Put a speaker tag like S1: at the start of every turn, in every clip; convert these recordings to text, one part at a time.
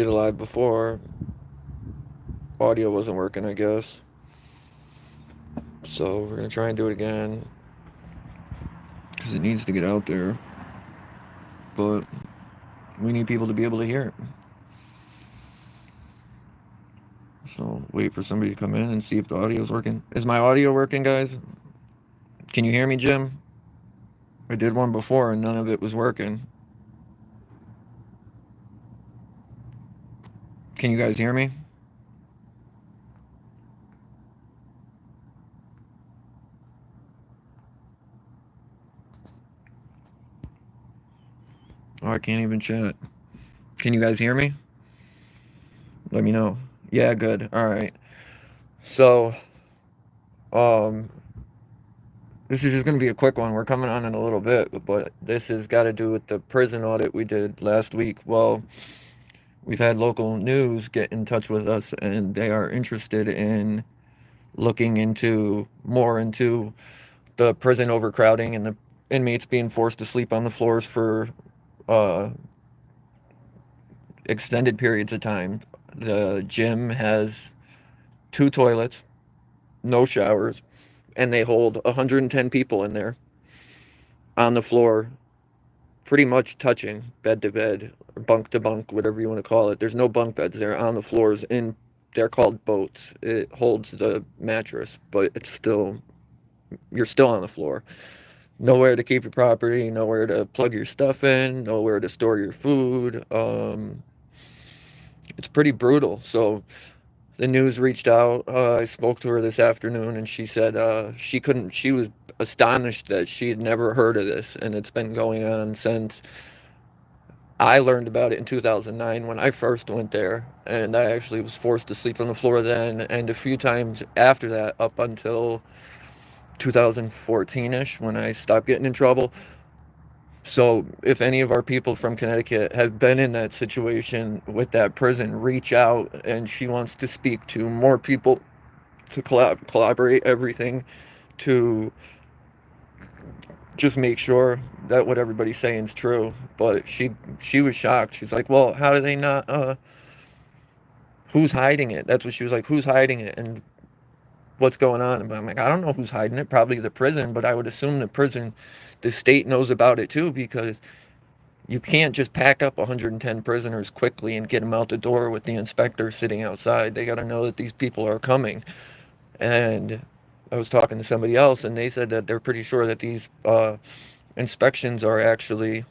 S1: did a live before. Audio wasn't working, I guess. So we're gonna try and do it again because it needs to get out there. But we need people to be able to hear it. So wait for somebody to come in and see if the audio is working. Is my audio working, guys? Can you hear me, Jim? I did one before and none of it was working. Can you guys hear me? Oh, I can't even chat. Can you guys hear me? Let me know. Yeah, good. All right. So, um, this is just going to be a quick one. We're coming on in a little bit, but this has got to do with the prison audit we did last week. Well, we've had local news get in touch with us, and they are interested in looking into more into the prison overcrowding and the inmates being forced to sleep on the floors for uh, extended periods of time. The gym has 2 toilets, no showers, and they hold 110 people in there on the floor, pretty much touching bed to bed, or bunk to bunk, whatever you want to call it. There's no bunk beds there on the floors. They're called boats. It holds the mattress, but you're still on the floor. Nowhere to keep your property, nowhere to plug your stuff in, nowhere to store your food. It's pretty brutal. So the news reached out. I spoke to her this afternoon, and she said she couldn't. She was astonished that she had never heard of this, and it's been going on since I learned about it in 2009 when I first went there, and I actually was forced to sleep on the floor then, and a few times after that, up until 2014ish when I stopped getting in trouble. So, if any of our people from Connecticut have been in that situation with that prison, reach out, and she wants to speak to more people to collaborate everything to just make sure that what everybody's saying is true. But she was shocked. She's like, "Well, how do they not? Who's hiding it?" That's what she was like. Who's hiding it? And what's going on? And I'm like, I don't know who's hiding it. Probably the prison, but I would assume the state knows about it too, because you can't just pack up 110 prisoners quickly and get them out the door with the inspector sitting outside. They got to know that these people are coming. And I was talking to somebody else, and they said that they're pretty sure that these inspections are actually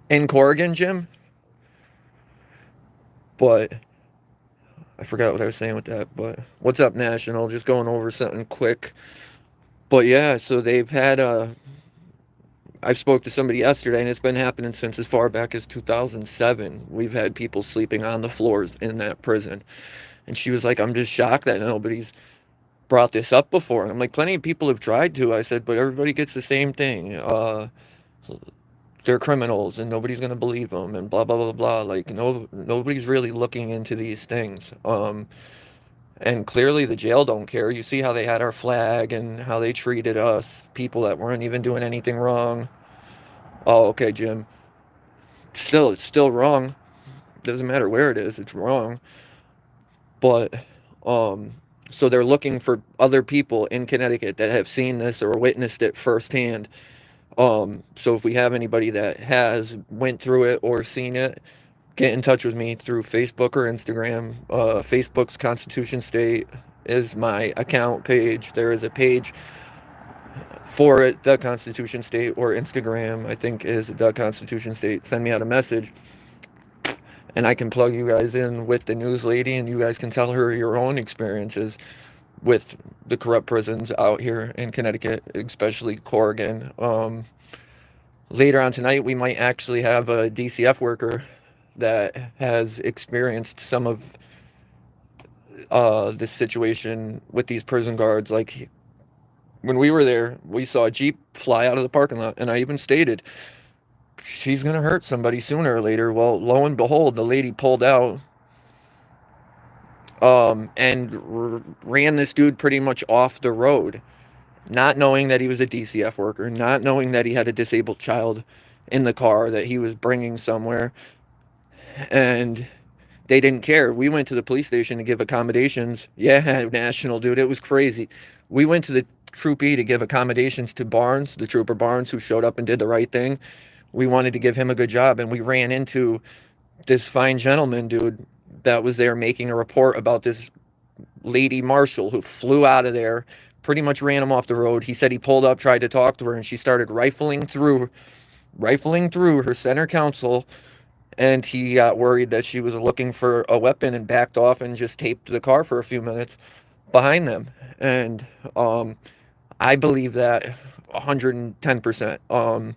S1: in Corrigan, Jim. But I forgot what I was saying with that. But what's up, National? Just going over something quick. But yeah, so they've had I spoke to somebody yesterday, and it's been happening since as far back as 2007. We've had people sleeping on the floors in that prison. And she was like, I'm just shocked that nobody's brought this up before. And I'm like, plenty of people have tried to. I said, but everybody gets the same thing. They're criminals, and nobody's going to believe them, and blah, blah, blah, blah. Like, nobody's really looking into these things. And clearly the jail don't care. You see how they had our flag and how they treated us, people that weren't even doing anything wrong. Oh, okay, Jim. Still, it's still wrong. Doesn't matter where it is, it's wrong. But, so they're looking for other people in Connecticut that have seen this or witnessed it firsthand. So if we have anybody that has went through it or seen it, get in touch with me through Facebook or Instagram. Facebook's Constitution State is my account page. There is a page for it, The Constitution State, or Instagram, I think, is The Constitution State. Send me out a message, and I can plug you guys in with the news lady, and you guys can tell her your own experiences with the corrupt prisons out here in Connecticut, especially Corrigan. Later on tonight, we might actually have a DCF worker that has experienced some of this situation with these prison guards. Like, when we were there, we saw a Jeep fly out of the parking lot, and I even stated, she's going to hurt somebody sooner or later. Well, lo and behold, the lady pulled out and ran this dude pretty much off the road, not knowing that he was a DCF worker, not knowing that he had a disabled child in the car that he was bringing somewhere, and they didn't care. We went to the police station to give accommodations. Yeah, national, dude, it was crazy. We went to the Troop E to give accommodations to Barnes, the trooper Barnes, who showed up and did the right thing. We wanted to give him a good job, and we ran into this fine gentleman, dude, that was there making a report about this lady marshal who flew out of there, pretty much ran him off the road. He said he pulled up, tried to talk to her, and she started rifling through her center console, and he got worried that she was looking for a weapon and backed off and just taped the car for a few minutes behind them. And I believe that 110%.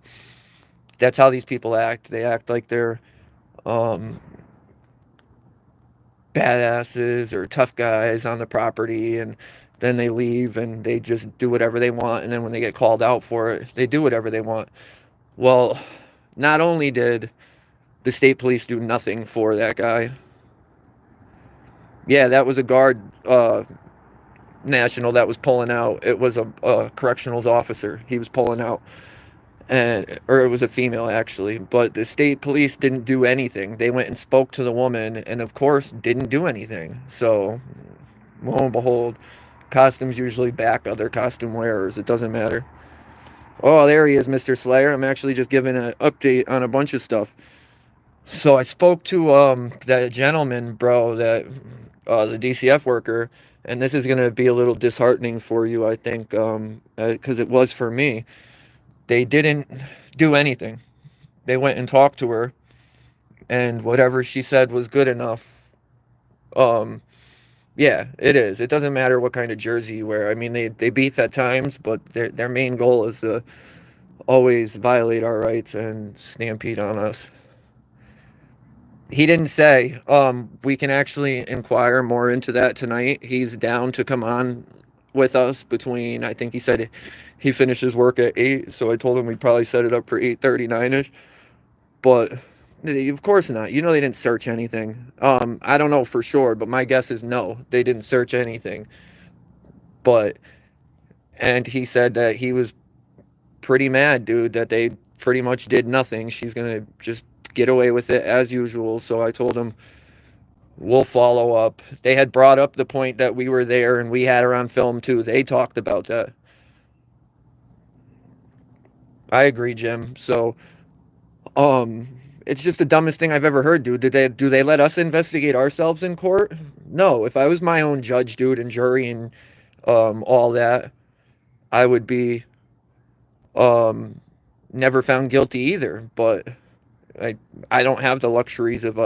S1: That's how these people act. They act like they're um, badasses or tough guys on the property, and then they leave and they just do whatever they want, and then when they get called out for it, they do whatever they want. Well, not only did the state police do nothing for that guy, yeah, that was a guard national that was pulling out. It was a correctionals officer. He was pulling out, and or it was a female actually, but the state police didn't do anything. They went and spoke to the woman, and of course didn't do anything. So lo and behold, costumes usually back other costume wearers. It doesn't matter. Oh, there he is, Mr. Slayer. I'm actually just giving an update on a bunch of stuff. So I spoke to that gentleman, bro, that the DCF worker, and this is gonna be a little disheartening for you, I think, because it was for me. They didn't do anything. They went and talked to her, and whatever she said was good enough. Um, yeah, it is. It doesn't matter what kind of jersey you wear. I mean, they beef at times, but their main goal is to always violate our rights and stampede on us. He didn't say. We can actually inquire more into that tonight. He's down to come on with us between, I think he said he finishes work at 8, so I told him we'd probably set it up for 8:39ish. But of course not. You know they didn't search anything. I don't know for sure, but my guess is no, they didn't search anything. But and he said that he was pretty mad, dude, that they pretty much did nothing. She's gonna just get away with it as usual. So I told him we'll follow up. They had brought up the point that we were there and we had her on film too. They talked about that. I agree, Jim. So it's just the dumbest thing I've ever heard, dude. Do they let us investigate ourselves in court? No. If I was my own judge, dude, and jury and all that, I would be never found guilty either. But I I don't have the luxuries of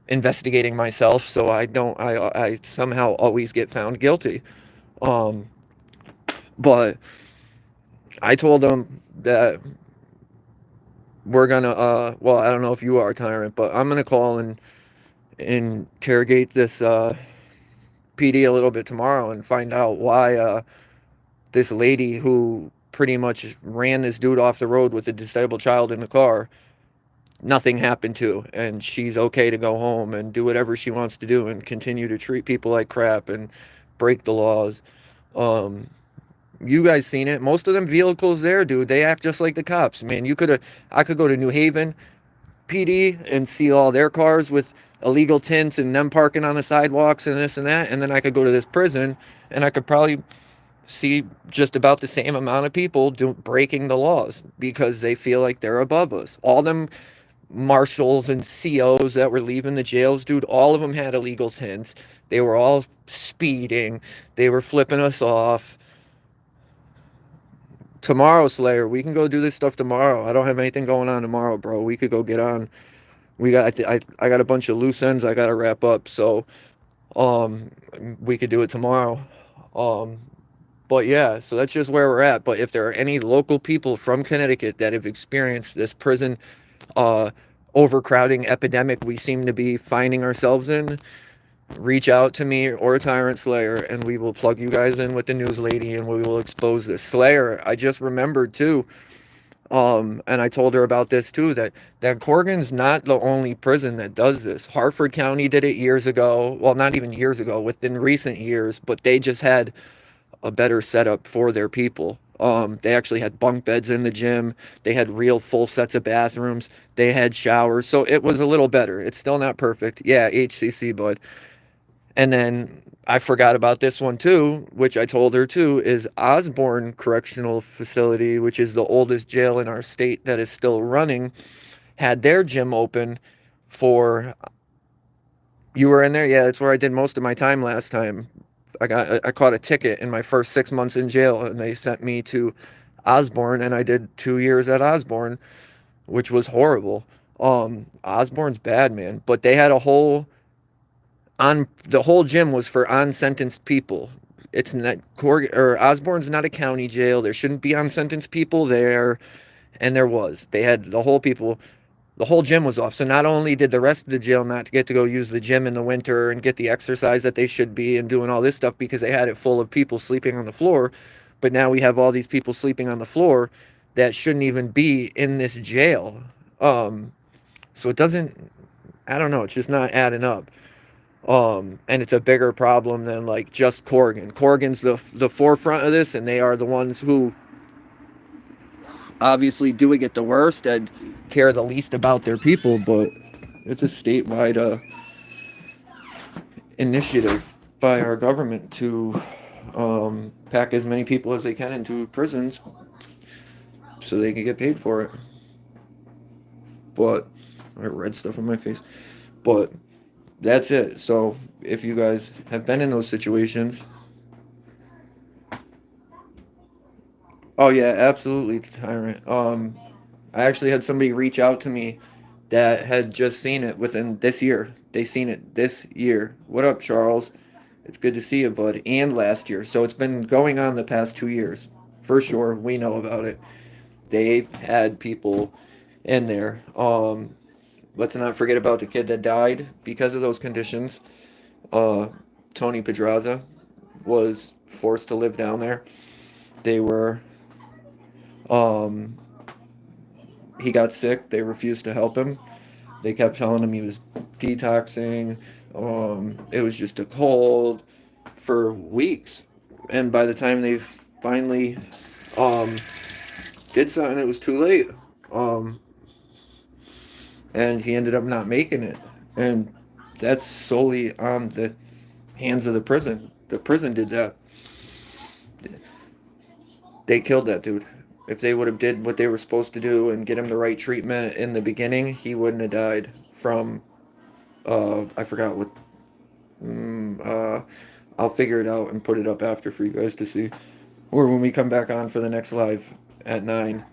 S1: investigating myself, so I somehow always get found guilty. Um, but I told them that we're gonna well, I don't know if you are, Tyrant, but I'm gonna call and interrogate this PD a little bit tomorrow and find out why this lady who pretty much ran this dude off the road with a disabled child in the car, nothing happened to, and she's okay to go home and do whatever she wants to do and continue to treat people like crap and break the laws. Um, you guys seen it. Most of them vehicles there, dude, they act just like the cops. Man, I could go to New Haven PD and see all their cars with illegal tints and them parking on the sidewalks and this and that, and then I could go to this prison and I could probably see just about the same amount of people breaking the laws because they feel like they're above us. All them marshals and COs that were leaving the jails, dude, all of them had illegal tints. They were all speeding. They were flipping us off. Tomorrow, Slayer, we can go do this stuff tomorrow. I don't have anything going on tomorrow, bro. We could go get on. I got a bunch of loose ends I got to wrap up, so um we could do it tomorrow. Um but yeah, so that's just where we're at. But if there are any local people from Connecticut that have experienced this prison uh overcrowding epidemic we seem to be finding ourselves in, reach out to me or Tyrant Slayer, and we will plug you guys in with the news lady, and we will expose this. Slayer, I just remembered too, and I told her about this too, that Corgan's not the only prison that does this. Hartford County did it years ago. Well, not even years ago, within recent years, but they just had a better setup for their people. They actually had bunk beds in the gym. They had real full sets of bathrooms. They had showers. So it was a little better. It's still not perfect. Yeah, HCC, bud. And then I forgot about this one too, which I told her too, is Osborne Correctional Facility, which is the oldest jail in our state that is still running, had their gym open for. You were in there? Yeah, that's where I did most of my time last time. I caught a ticket in my first 6 months in jail, and they sent me to Osborne, and I did 2 years at Osborne, which was horrible. Osborne's bad, man, but they had a whole on the whole gym was for unsentenced people. It's not or Osborne's not a county jail. There shouldn't be unsentenced people there, and there was. They had the whole people. The whole gym was off. So not only did the rest of the jail not get to go use the gym in the winter and get the exercise that they should be and doing all this stuff because they had it full of people sleeping on the floor, but now we have all these people sleeping on the floor that shouldn't even be in this jail. So it doesn't. I don't know. It's just not adding up. And it's a bigger problem than like just Corrigan. Corrigan's the forefront of this, and they are the ones who obviously doing it the worst and care the least about their people. But it's a statewide initiative by our government to pack as many people as they can into prisons so they can get paid for it. But I red stuff on my face. But that's it. So if you guys have been in those situations, oh yeah, absolutely, Tyrant. I actually had somebody reach out to me that had just seen it within this year. They seen it this year. What up, Charles? It's good to see you, bud. And last year. So it's been going on the past 2 years. For sure, we know about it. They've had people in there. Let's not forget about the kid that died because of those conditions. Uh, Tony Pedraza was forced to live down there. They were, um, he got sick. They refused to help him. They kept telling him he was detoxing. It was just a cold for weeks. And by the time they finally um, did something, it was too late. Um, and he ended up not making it. And that's solely on the hands of the prison. The prison did that. They killed that dude. If they would have did what they were supposed to do and get him the right treatment in the beginning, he wouldn't have died from I forgot what. Mm, uh, I'll figure it out and put it up after for you guys to see, or when we come back on for the next live at 9.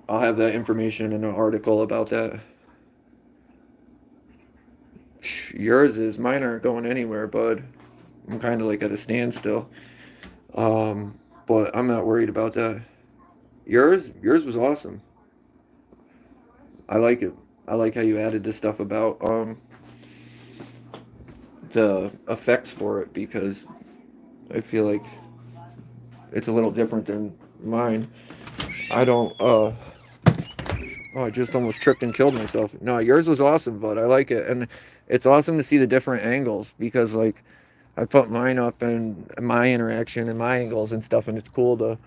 S1: I'll have that information in an article about that. Yours is. Mine aren't going anywhere, bud. I'm kind of like at a standstill. But I'm not worried about that. Yours was awesome. I like it. I like how you added this stuff about the effects for it because I feel like it's a little different than mine. I don't oh, I just almost tripped and killed myself. No, yours was awesome, but I like it. And it's awesome to see the different angles because like I put mine up and my interaction and my angles and stuff, and it's cool to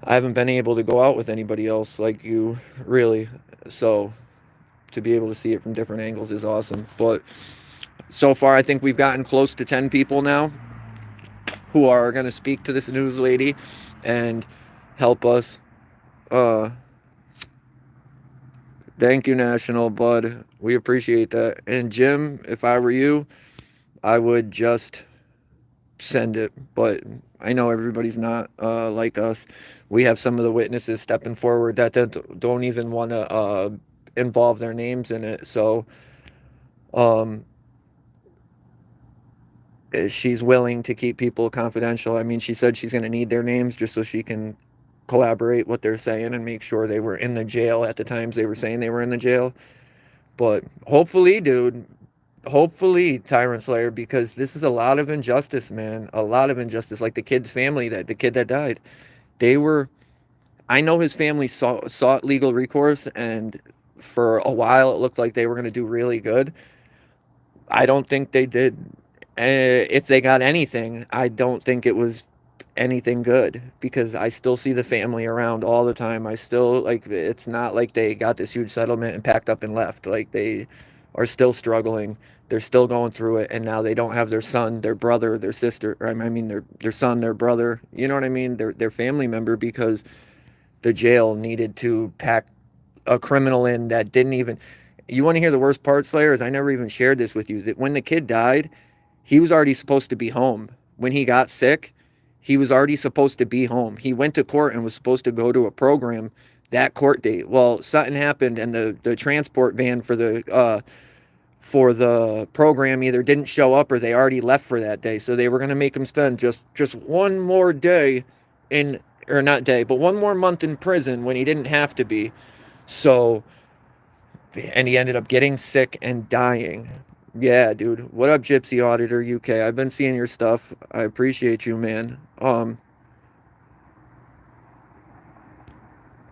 S1: I haven't been able to go out with anybody else like you really. So to be able to see it from different angles is awesome. But so far I think we've gotten close to 10 people now who are going to speak to this news lady and help us. Uh, Thank you, National Bud. We appreciate that. And Jim, if I were you, I would just send it. But I know everybody's not like us. We have some of the witnesses stepping forward that don't even want to involve their names in it. So um, she's willing to keep people confidential. I mean, she said she's going to need their names just so she can collaborate what they're saying and make sure they were in the jail at the times they were saying they were in the jail. But hopefully, dude, hopefully, Tyrant Slayer, because this is a lot of injustice, man. A lot of injustice. Like the kid's family, the kid that died, they were. I know his family sought legal recourse, and for a while it looked like they were going to do really good. I don't think they did. If they got anything, I don't think it was anything good, because I still see the family around all the time. I still, like, it's not like they got this huge settlement and packed up and left. Like, they are still struggling. They're still going through it, and now they don't have their son, their brother, their sister, or I mean their son, their brother, you know what I mean? Their family member, because the jail needed to pack a criminal in that didn't even. You want to hear the worst part, Slayer? Is I never even shared this with you. That when the kid died, he was already supposed to be home. When he got sick, he was already supposed to be home. He went to court and was supposed to go to a program that court date. Well, something happened, and the transport van for the program either didn't show up or they already left for that day. So they were going to make him spend just one more day in, or not day, but one more month in prison when he didn't have to be. So, and he ended up getting sick and dying. Yeah, dude. What up, Gypsy Auditor UK? I've been seeing your stuff. I appreciate you, man.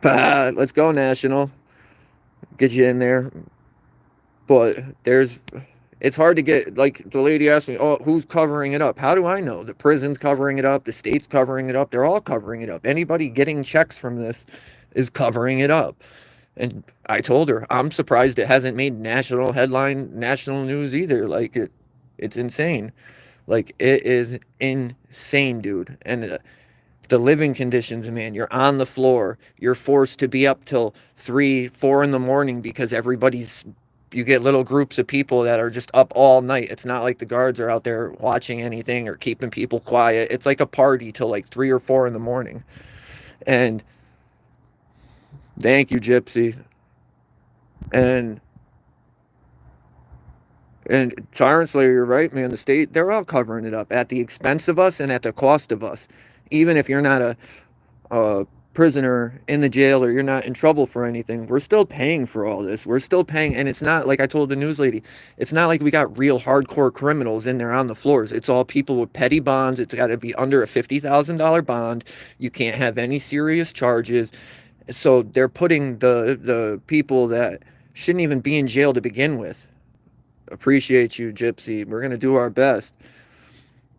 S1: Let's go, National. Get you in there. But it's hard to get, like the lady asked me, oh, who's covering it up? How do I know? The prison's covering it up, the state's covering it up, they're all covering it up. Anybody getting checks from this is covering it up. And I told her, I'm surprised it hasn't made national headline, national news either. Like, it's insane. Like, it is insane, dude. And the living conditions, man, you're on the floor. You're forced to be up till 3, 4 in the morning because you get little groups of people that are just up all night. It's not like the guards are out there watching anything or keeping people quiet. It's like a party till like 3 or 4 in the morning. And thank you, Gypsy. And Tyrant Slayer, you're right, man. The state, they're all covering it up at the expense of us and at the cost of us. Even if you're not a prisoner in the jail or you're not in trouble for anything, we're still paying for all this. We're still paying. And it's not like I told the news lady, it's not like we got real hardcore criminals in there on the floors. It's all people with petty bonds. It's got to be under a $50,000 bond. You can't have any serious charges. So they're putting the people that shouldn't even be in jail to begin with. Appreciate you, Gypsy. We're going to do our best.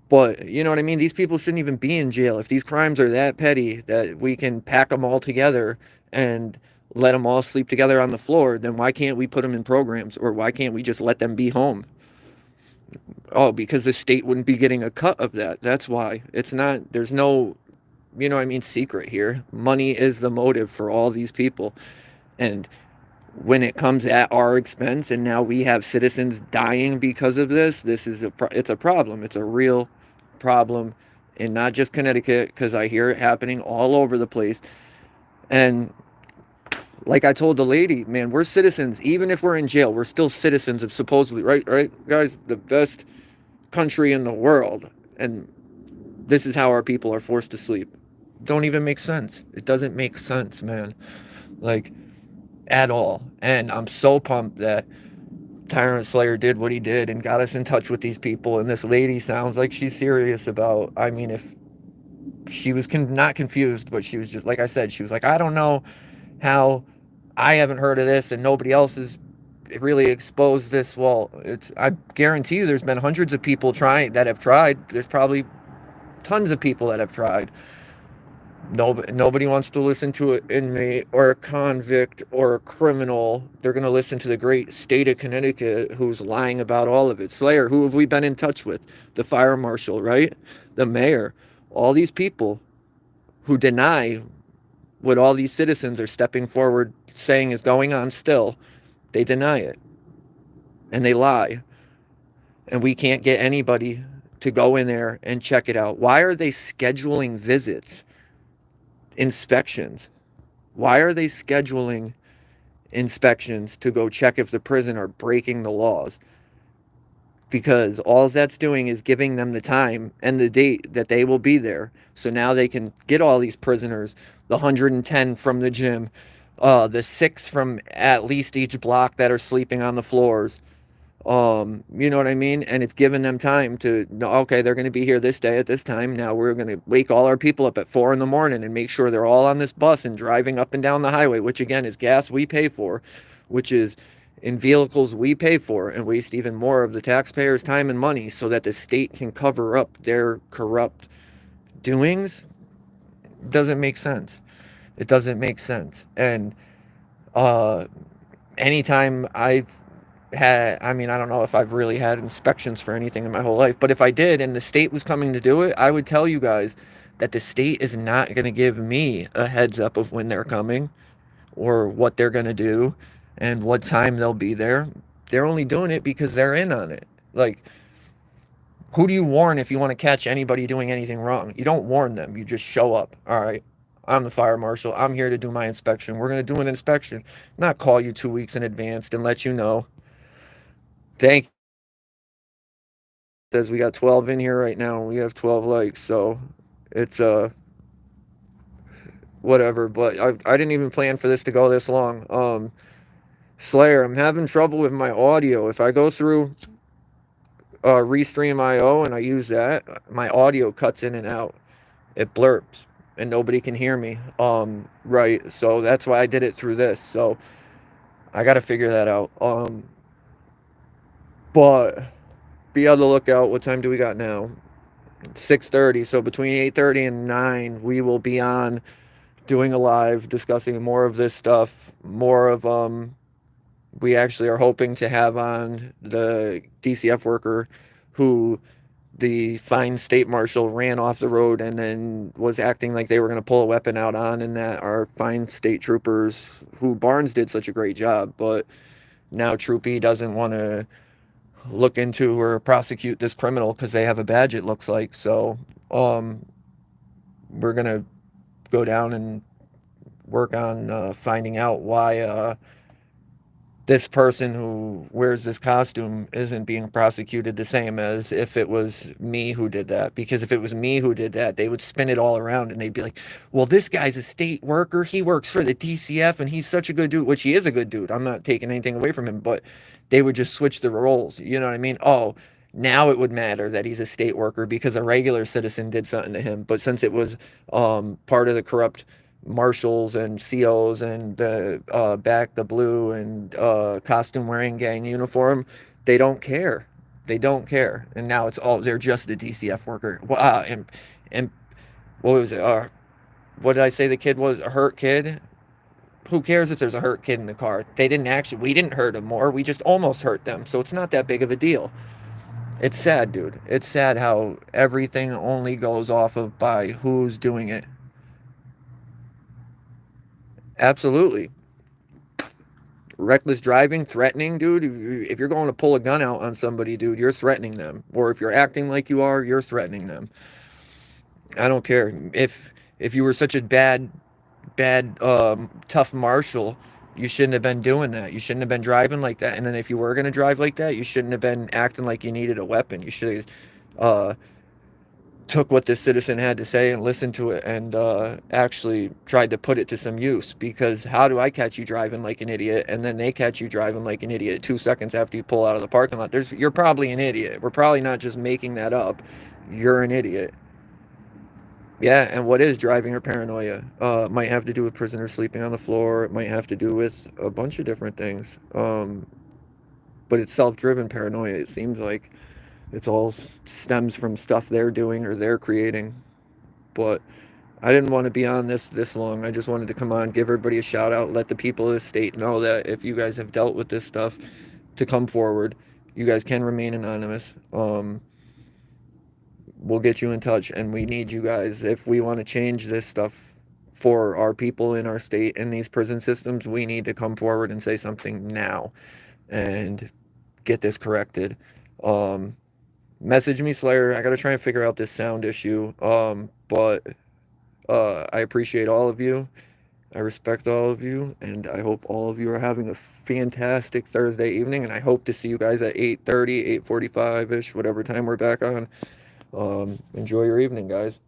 S1: But, you know what I mean? These people shouldn't even be in jail. If these crimes are that petty that we can pack them all together and let them all sleep together on the floor, then why can't we put them in programs? Or why can't we just let them be home? Oh, because the state wouldn't be getting a cut of that. That's why. It's not, there's no, you know what I mean, secret here. Money is the motive for all these people. And when it comes at our expense and now we have citizens dying because of this, it's a problem. It's a real problem, and not just Connecticut, because I hear it happening all over the place. And like I told the lady, man, we're citizens. Even if we're in jail, we're still citizens of supposedly, right, guys, the best country in the world. And this is how our people are forced to sleep. Don't even make sense. It doesn't make sense, man. Like, at all. And I'm so pumped that Tyrant Slayer did what he did and got us in touch with these people. And this lady sounds like she's serious about, I mean, if she was not confused, but she was just, like I said, she was like, I don't know how I haven't heard of this and nobody else has really exposed this. Well, I guarantee you there's been hundreds of people that have tried. There's probably tons of people that have tried. Nobody wants to listen to an inmate or a convict or a criminal. They're going to listen to the great state of Connecticut who's lying about all of it. Slayer, who have we been in touch with? The fire marshal, right? The mayor. All these people who deny what all these citizens are stepping forward saying is going on still. They deny it. And they lie. And we can't get anybody to go in there and check it out. Why are they scheduling visits? Inspections. Why are they scheduling inspections to go check if the prison are breaking the laws? Because all that's doing is giving them the time and the date that they will be there. So now they can get all these prisoners, the 110 from the gym, the 6 from at least each block that are sleeping on the floors. You know what I mean? And it's giving them time to know, okay, they're going to be here this day at this time. Now we're going to wake all our people up at 4 in the morning and make sure they're all on this bus and driving up and down the highway, which again is gas we pay for, which is in vehicles we pay for, and waste even more of the taxpayers' time and money so that the state can cover up their corrupt doings doesn't make sense. It doesn't make sense. And uh, anytime I've had, I mean, I don't know if I've really had inspections for anything in my whole life, but if I did and the state was coming to do it, I would tell you guys that the state is not going to give me a heads up of when they're coming or what they're going to do and what time they'll be there. They're only doing it because they're in on it. Like, who do you warn if you want to catch anybody doing anything wrong? You don't warn them. You just show up. All right. I'm the fire marshal. I'm here to do my inspection. We're going to do an inspection, not call you 2 weeks in advance and let you know. Thank you. Says we got 12 in here right now. We have 12 likes. So it's whatever. But I didn't even plan for this to go this long. Slayer, I'm having trouble with my audio. If I go through Restream.io and I use that, my audio cuts in and out. It blurps and nobody can hear me. Right. So that's why I did it through this. So I got to figure that out. But be on the lookout. What time do we got now? 6:30. So between 8:30 and 9, we will be on doing a live discussing more of this stuff. More of we actually are hoping to have on the DCF worker who the fine state marshal ran off the road and then was acting like they were going to pull a weapon out on, and that our fine state troopers, who Barnes did such a great job, but now Troopy doesn't want to look into or prosecute this criminal because they have a badge, it looks like. So we're going to go down and work on finding out why this person who wears this costume isn't being prosecuted the same as if it was me who did that. Because if it was me who did that, they would spin it all around and they'd be like, well, this guy's a state worker. He works for the DCF and he's such a good dude, which he is a good dude. I'm not taking anything away from him, but they would just switch the roles. You know what I mean? Oh, now it would matter that he's a state worker because a regular citizen did something to him. But since it was part of the corrupt marshals and COs and the back the blue and costume wearing gang uniform, they don't care. They don't care. And now it's all, they're just a DCF worker. And what was it? What did I say the kid was? A hurt kid? Who cares if there's a hurt kid in the car? They didn't actually, we didn't hurt them more. We just almost hurt them. So it's not that big of a deal. It's sad, dude. It's sad how everything only goes off of by who's doing it. Absolutely. Reckless driving, threatening, dude. If you're going to pull a gun out on somebody, dude, you're threatening them. Or if you're acting like you are, you're threatening them. I don't care. If you were such a bad tough marshal, you shouldn't have been doing that. You shouldn't have been driving like that. And then if you were gonna drive like that, you shouldn't have been acting like you needed a weapon. You should have took what this citizen had to say and listened to it and actually tried to put it to some use. Because how do I catch you driving like an idiot and then they catch you driving like an idiot 2 seconds after you pull out of the parking lot? You're probably an idiot. We're probably not just making that up. You're an idiot. Yeah, and what is driving or paranoia? Might have to do with prisoners sleeping on the floor. It might have to do with a bunch of different things. But it's self-driven paranoia. It seems like it's all stems from stuff they're doing or they're creating. But I didn't want to be on this long. I just wanted to come on, give everybody a shout out, let the people of the state know that if you guys have dealt with this stuff, to come forward. You guys can remain anonymous. We'll get you in touch, and we need you guys if we want to change this stuff for our people in our state in these prison systems. We need to come forward and say something now and get this corrected. Message me, Slayer. I gotta try and figure out this sound issue. But I appreciate all of you. I respect all of you, and I hope all of you are having a fantastic Thursday evening. And I hope to see you guys at 8:30, 8:45 ish, whatever time we're back on. Enjoy your evening, guys.